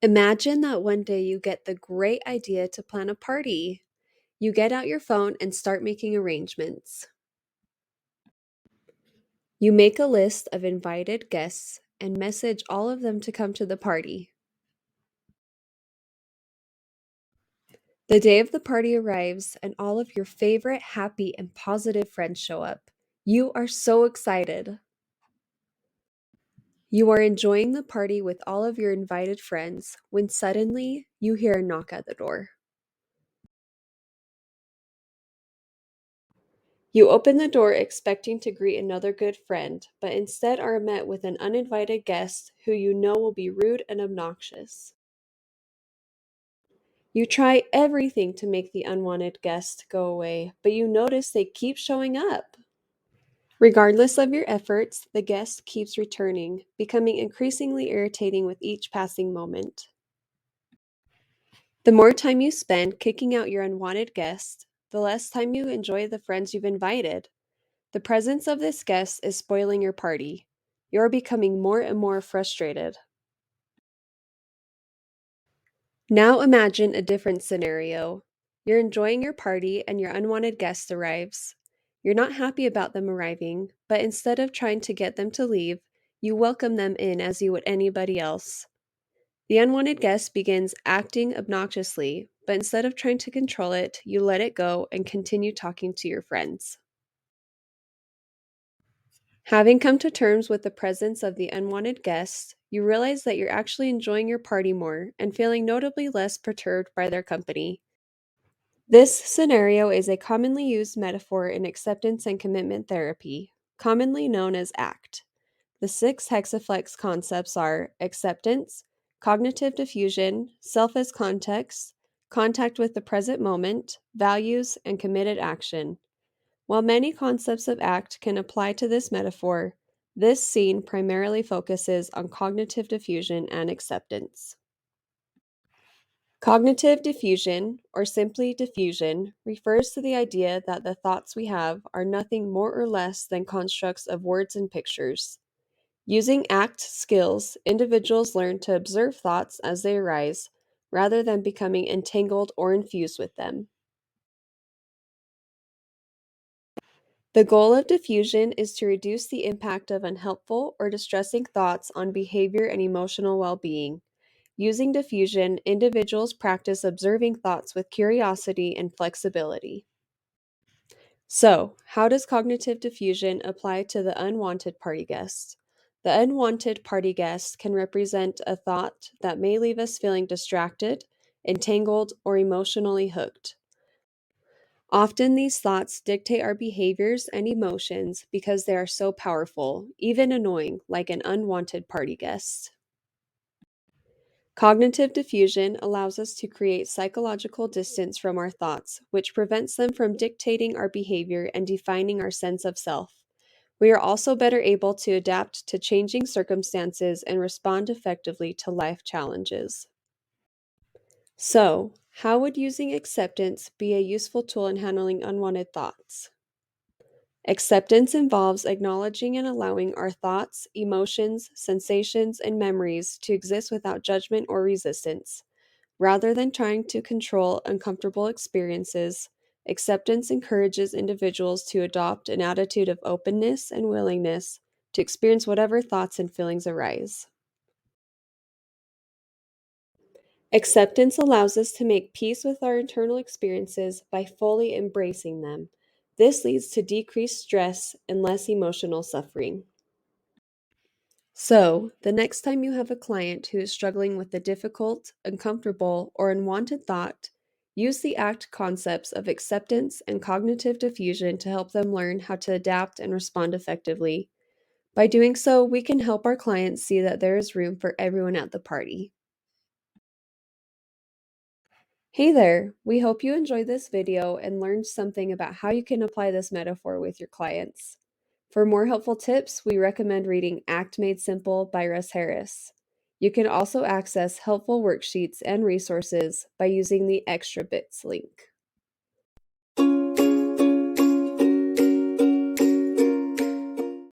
Imagine that one day you get the great idea to plan a party. You get out your phone and start making arrangements. You make a list of invited guests and message all of them to come to the party. The day of the party arrives, and all of your favorite happy and positive friends show up. You are so excited. You are enjoying the party with all of your invited friends when suddenly you hear a knock at the door. You open the door expecting to greet another good friend, but instead are met with an uninvited guest who you know will be rude and obnoxious. You try everything to make the unwanted guest go away, but you notice they keep showing up. Regardless of your efforts, the guest keeps returning, becoming increasingly irritating with each passing moment. The more time you spend kicking out your unwanted guest, the less time you enjoy the friends you've invited. The presence of this guest is spoiling your party. You're becoming more and more frustrated. Now imagine a different scenario. You're enjoying your party and your unwanted guest arrives. You're not happy about them arriving, but instead of trying to get them to leave, you welcome them in as you would anybody else. The unwanted guest begins acting obnoxiously, but instead of trying to control it, you let it go and continue talking to your friends. Having come to terms with the presence of the unwanted guest, you realize that you're actually enjoying your party more and feeling notably less perturbed by their company. This scenario is a commonly used metaphor in acceptance and commitment therapy, commonly known as ACT. The six hexaflex concepts are acceptance, cognitive diffusion, self as context, contact with the present moment, values, and committed action. While many concepts of ACT can apply to this metaphor, this scene primarily focuses on cognitive diffusion and acceptance. Cognitive diffusion, or simply diffusion, refers to the idea that the thoughts we have are nothing more or less than constructs of words and pictures. Using ACT skills, individuals learn to observe thoughts as they arise, rather than becoming entangled or infused with them. The goal of diffusion is to reduce the impact of unhelpful or distressing thoughts on behavior and emotional well-being. Using diffusion, individuals practice observing thoughts with curiosity and flexibility. So, how does cognitive diffusion apply to the unwanted party guest? The unwanted party guest can represent a thought that may leave us feeling distracted, entangled, or emotionally hooked. Often these thoughts dictate our behaviors and emotions because they are so powerful, even annoying, like an unwanted party guest. Cognitive diffusion allows us to create psychological distance from our thoughts, which prevents them from dictating our behavior and defining our sense of self. We are also better able to adapt to changing circumstances and respond effectively to life challenges. So, how would using acceptance be a useful tool in handling unwanted thoughts? Acceptance involves acknowledging and allowing our thoughts, emotions, sensations, and memories to exist without judgment or resistance. Rather than trying to control uncomfortable experiences, acceptance encourages individuals to adopt an attitude of openness and willingness to experience whatever thoughts and feelings arise. Acceptance allows us to make peace with our internal experiences by fully embracing them. This leads to decreased stress and less emotional suffering. So, the next time you have a client who is struggling with a difficult, uncomfortable, or unwanted thought, use the ACT concepts of acceptance and cognitive diffusion to help them learn how to adapt and respond effectively. By doing so, we can help our clients see that there is room for everyone at the party. Hey there! We hope you enjoyed this video and learned something about how you can apply this metaphor with your clients. For more helpful tips, we recommend reading Act Made Simple by Russ Harris. You can also access helpful worksheets and resources by using the Extra Bits link.